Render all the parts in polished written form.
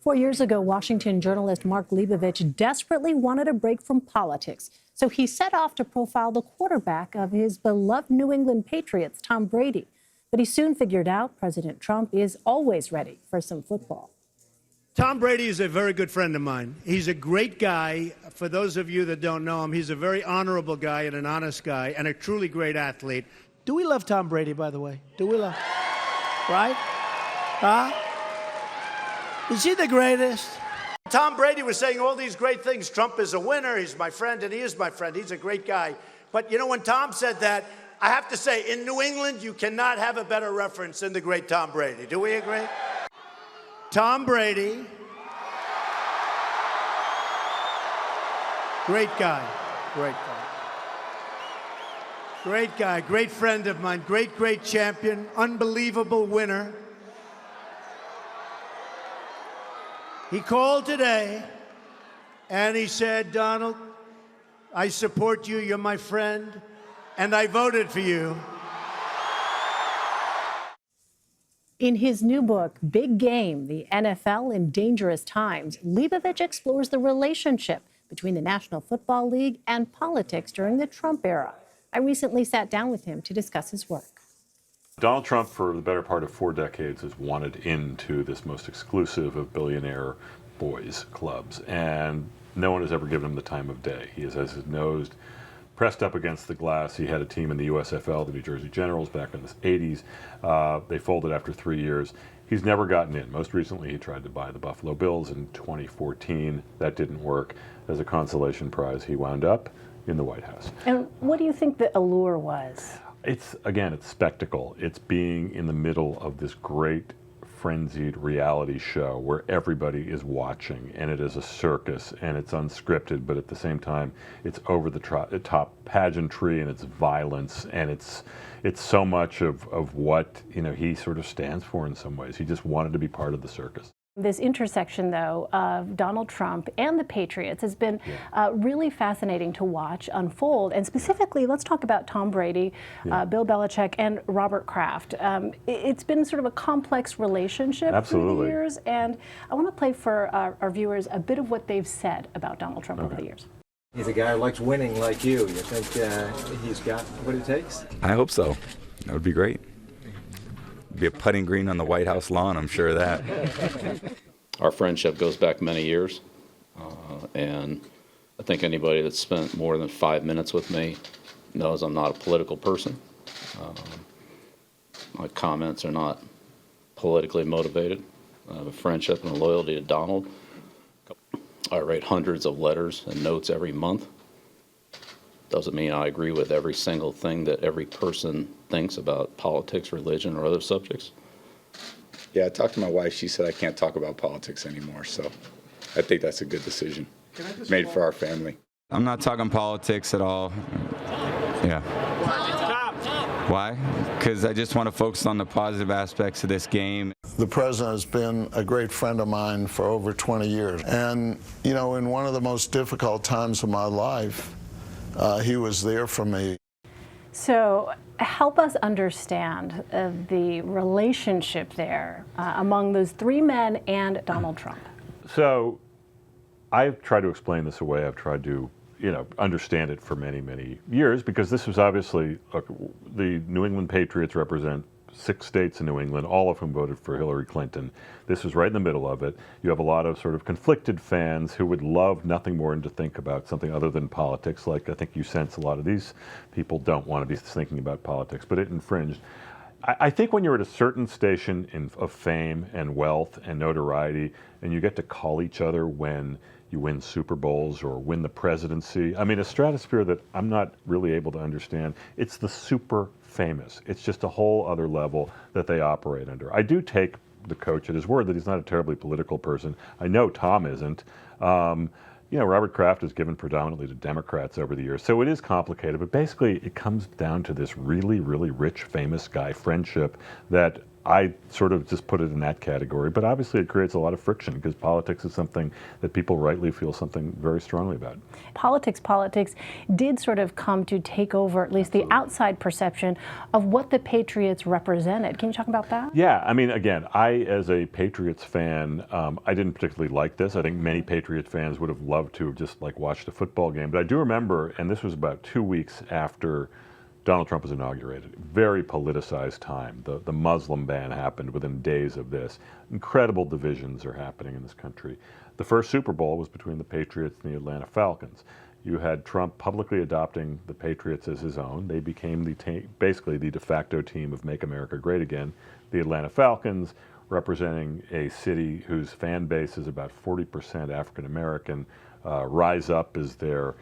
4 years ago, Washington journalist Mark Leibovich desperately wanted a break from politics. So he set off to profile the quarterback of his beloved New England Patriots, Tom Brady. But he soon figured out President Trump is always ready for some football. Tom Brady is a very good friend of mine. He's a great guy. For those of you that don't know him, he's a very honorable guy and an honest guy and a truly great athlete. Do we love Tom Brady, by the way? Do we love? Right? Huh? Is he the greatest? Tom Brady was saying all these great things. Trump is a winner. He's my friend, and he is my friend. He's a great guy. But, you know, when Tom said that, I have to say, in New England, you cannot have a better reference than the great Tom Brady. Do we agree? Tom Brady. Great guy. Great guy. Great guy. Great friend of mine. Great champion. Unbelievable winner. He called today, and he said, Donald, I support you, you're my friend, and I voted for you. In his new book, Big Game, The NFL in Dangerous Times, Leibovich explores the relationship between the National Football League and politics during the Trump era. I recently sat down with him to discuss his work. Donald Trump, for the better part of 4 decades, has wanted into this most exclusive of billionaire boys clubs, and no one has ever given him the time of day. He has his nose pressed up against the glass. He had a team in the USFL, the New Jersey Generals, back in the 80s. They folded after 3 years. He's never gotten in. Most recently, he tried to buy the Buffalo Bills in 2014. That didn't work. As a consolation prize, he wound up in the White House. And what do you think the allure was? It's spectacle. It's being in the middle of this great frenzied reality show where everybody is watching, and it is a circus, and it's unscripted, but at the same time, it's over the top pageantry, and it's violence, and it's so much of what, you know, he sort of stands for in some ways. He just wanted to be part of the circus. This intersection, though, of Donald Trump and the Patriots has been really fascinating to watch unfold. And specifically, let's talk about Tom Brady, Bill Belichick, and Robert Kraft. It's been sort of a complex relationship through the years. And I want to play for our viewers a bit of what they've said about Donald Trump over the years. He's a guy who likes winning like you. You think he's got what it takes? I hope so. That would be great. Be a putting green on the White House lawn, I'm sure of that. Our friendship goes back many years, and I think anybody that's spent more than 5 minutes with me knows I'm not a political person. My comments are not politically motivated. I have a friendship and a loyalty to Donald. I write hundreds of letters and notes every month. Doesn't mean I agree with every single thing that every person thinks about politics, religion, or other subjects. Yeah, I talked to my wife. She said I can't talk about politics anymore, so I think that's a good decision made for our family. I'm not talking politics at all. Yeah. Why? Because I just want to focus on the positive aspects of this game. The president has been a great friend of mine for over 20 years. And, you know, in one of the most difficult times of my life, he was there for me. So help us understand the relationship there among those 3 men and Donald Trump. So I've tried to explain this away. I've tried to, you know, understand it for many, many years, because this was obviously the New England Patriots represent 6 states in New England, all of whom voted for Hillary Clinton. This was right in the middle of it. You have a lot of sort of conflicted fans who would love nothing more than to think about something other than politics. Like, I think you sense a lot of these people don't want to be thinking about politics, but it infringed. I think when you're at a certain station of fame and wealth and notoriety, and you get to call each other when you win Super Bowls or win the presidency, I mean, a stratosphere that I'm not really able to understand. It's the super famous. It's just a whole other level that they operate under. I do take the coach at his word that he's not a terribly political person. I know Tom isn't. You know, Robert Kraft is given predominantly to Democrats over the years, so it is complicated, but basically it comes down to this really, really rich, famous guy friendship that I sort of just put it in that category, but obviously it creates a lot of friction because politics is something that people rightly feel something very strongly about. Politics did sort of come to take over at least the outside perception of what the Patriots represented. Can you talk about that? Yeah, I mean, again, I, as a Patriots fan, I didn't particularly like this. I think many Patriots fans would have loved to have just like watched a football game, but I do remember, and this was about 2 weeks after Donald Trump was inaugurated. Very politicized time. The Muslim ban happened within days of this. Incredible divisions are happening in this country. The first Super Bowl was between the Patriots and the Atlanta Falcons. You had Trump publicly adopting the Patriots as his own. They became basically the de facto team of Make America Great Again. The Atlanta Falcons, representing a city whose fan base is about 40% African American. Rise up is their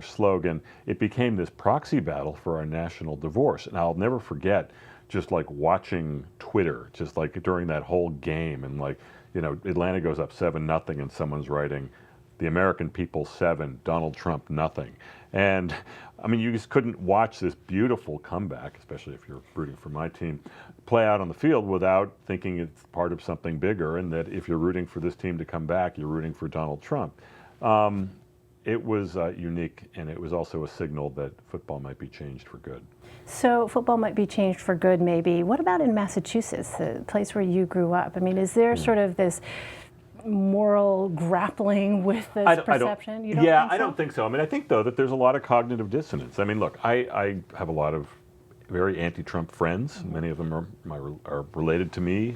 slogan. It became this proxy battle for our national divorce. And I'll never forget just like watching Twitter, just like during that whole game, and like, you know, Atlanta goes up 7-0 and someone's writing, the American people 7, Donald Trump nothing. And I mean, you just couldn't watch this beautiful comeback, especially if you're rooting for my team, play out on the field without thinking it's part of something bigger, and that if you're rooting for this team to come back, you're rooting for Donald Trump. It was unique, and it was also a signal that football might be changed for good. So football might be changed for good, maybe. What about in Massachusetts, the place where you grew up? I mean, is there sort of this moral grappling with this perception? You don't think so? I don't think so. I mean, I think, though, that there's a lot of cognitive dissonance. I mean, look, I have a lot of very anti-Trump friends. Many of them are related to me.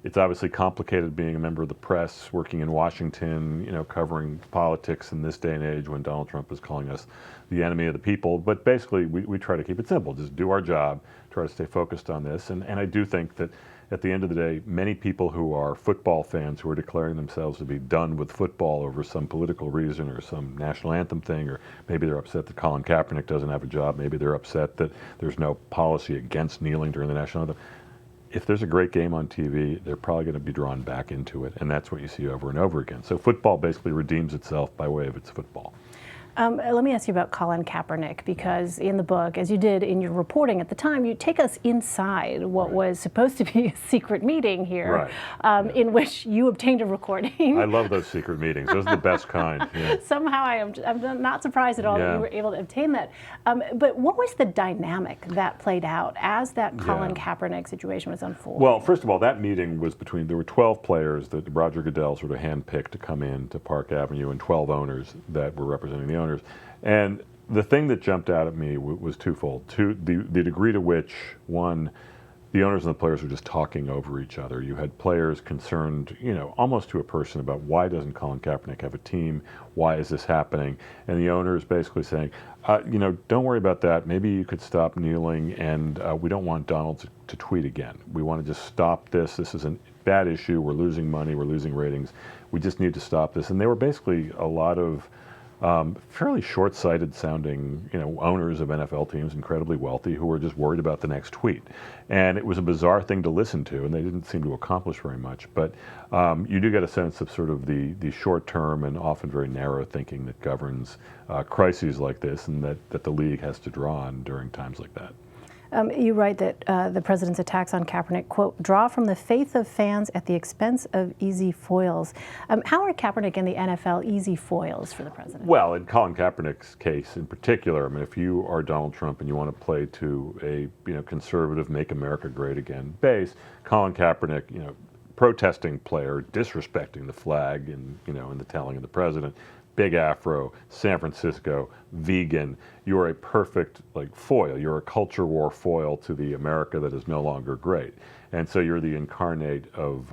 It's obviously complicated being a member of the press, working in Washington, you know, covering politics in this day and age when Donald Trump is calling us the enemy of the people. But basically, we try to keep it simple. Just do our job, try to stay focused on this. And I do think that at the end of the day, many people who are football fans who are declaring themselves to be done with football over some political reason or some national anthem thing, or maybe they're upset that Colin Kaepernick doesn't have a job, maybe they're upset that there's no policy against kneeling during the national anthem. If there's a great game on TV, they're probably going to be drawn back into it, and that's what you see over and over again. So football basically redeems itself by way of its football. Let me ask you about Colin Kaepernick, because in the book, as you did in your reporting at the time, you take us inside what was supposed to be a secret meeting here, in which you obtained a recording. I love those secret meetings. Those are the best kind. Yeah. Somehow I'm not surprised at all that you were able to obtain that. But what was the dynamic that played out as that Colin Kaepernick situation was unfolding? Well, first of all, that meeting was there were 12 players that Roger Goodell sort of handpicked to come in to Park Avenue, and 12 owners that were representing the owners. And the thing that jumped out at me was twofold. The degree to which, one, the owners and the players were just talking over each other. You had players concerned, you know, almost to a person about why doesn't Colin Kaepernick have a team? Why is this happening? And the owners basically saying, you know, don't worry about that. Maybe you could stop kneeling, and we don't want Donald to tweet again. We want to just stop this. This is a bad issue. We're losing money. We're losing ratings. We just need to stop this. And they were basically a lot of fairly short-sighted sounding, you know, owners of NFL teams, incredibly wealthy, who were just worried about the next tweet. And it was a bizarre thing to listen to, and they didn't seem to accomplish very much. But you do get a sense of sort of the short-term and often very narrow thinking that governs crises like this, and that the league has to draw on during times like that. You write that the president's attacks on Kaepernick, quote, draw from the faith of fans at the expense of easy foils. How are Kaepernick and the NFL easy foils for the president? Well, in Colin Kaepernick's case in particular, I mean, if you are Donald Trump and you want to play to a conservative, make America great again base, Colin Kaepernick, protesting player, disrespecting the flag in the telling of the president, big afro, San Francisco, vegan, you are a perfect foil. You're a culture war foil to the America that is no longer great. And so you're the incarnate of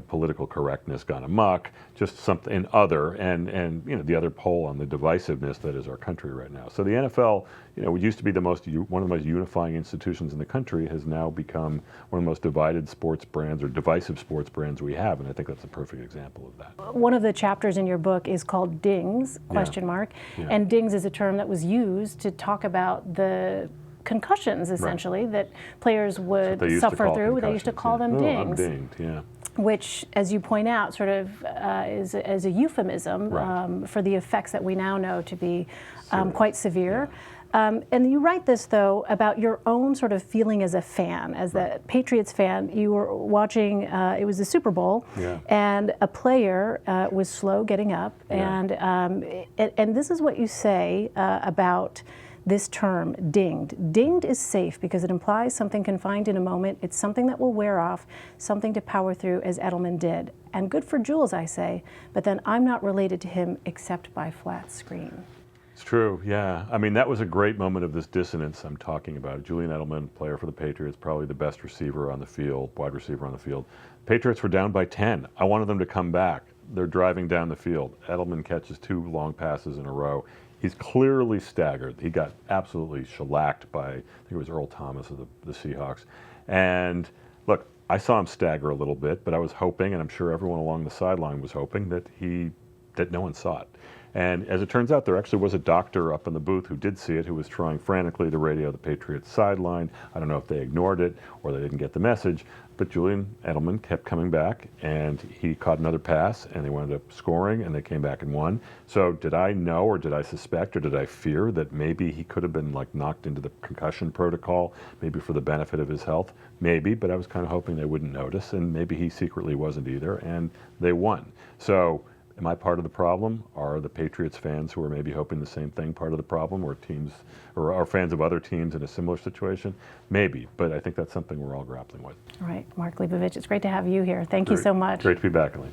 political correctness gone amok, just something other, and the other pole on the divisiveness that is our country right now. So the NFL, what used to be one of the most unifying institutions in the country, has now become one of the most divided sports brands or divisive sports brands we have, and I think that's a perfect example of that. One of the chapters in your book is called Dings, ? And dings is a term that was used to talk about the concussions, essentially, that players would suffer through. They used to call them dings. I'm dinged, yeah. Which, as you point out, sort of is a euphemism for the effects that we now know to be quite severe. And you write this, though, about your own sort of feeling as a fan, as the Patriots fan. You were watching, it was the Super Bowl, and a player was slow getting up. And this is what you say about this term, dinged. Dinged is safe because it implies something confined in a moment. It's something that will wear off, something to power through, as Edelman did. And good for Jules, I say, but then I'm not related to him except by flat screen. It's true, yeah. I mean, that was a great moment of this dissonance I'm talking about. Julian Edelman, player for the Patriots, probably the best receiver on the field, wide receiver on the field. Patriots were down by 10. I wanted them to come back. They're driving down the field. Edelman catches 2 long passes in a row. He's clearly staggered. He got absolutely shellacked by, I think it was Earl Thomas of the Seahawks. And look, I saw him stagger a little bit, but I was hoping, and I'm sure everyone along the sideline was hoping, that no one saw it. And as it turns out, there actually was a doctor up in the booth who did see it, who was trying frantically to radio the Patriots sideline. I don't know if they ignored it or they didn't get the message, but Julian Edelman kept coming back, and he caught another pass, and they wound up scoring, and they came back and won. So did I know, or did I suspect, or did I fear that maybe he could have been like knocked into the concussion protocol, maybe for the benefit of his health? Maybe, but I was kind of hoping they wouldn't notice, and maybe he secretly wasn't either, and they won. So am I part of the problem? Are the Patriots fans who are maybe hoping the same thing part of the problem, or teams, or are fans of other teams in a similar situation? Maybe, but I think that's something we're all grappling with. All right, Mark Leibovich, it's great to have you here. Thank you so much. Great to be back, Elaine.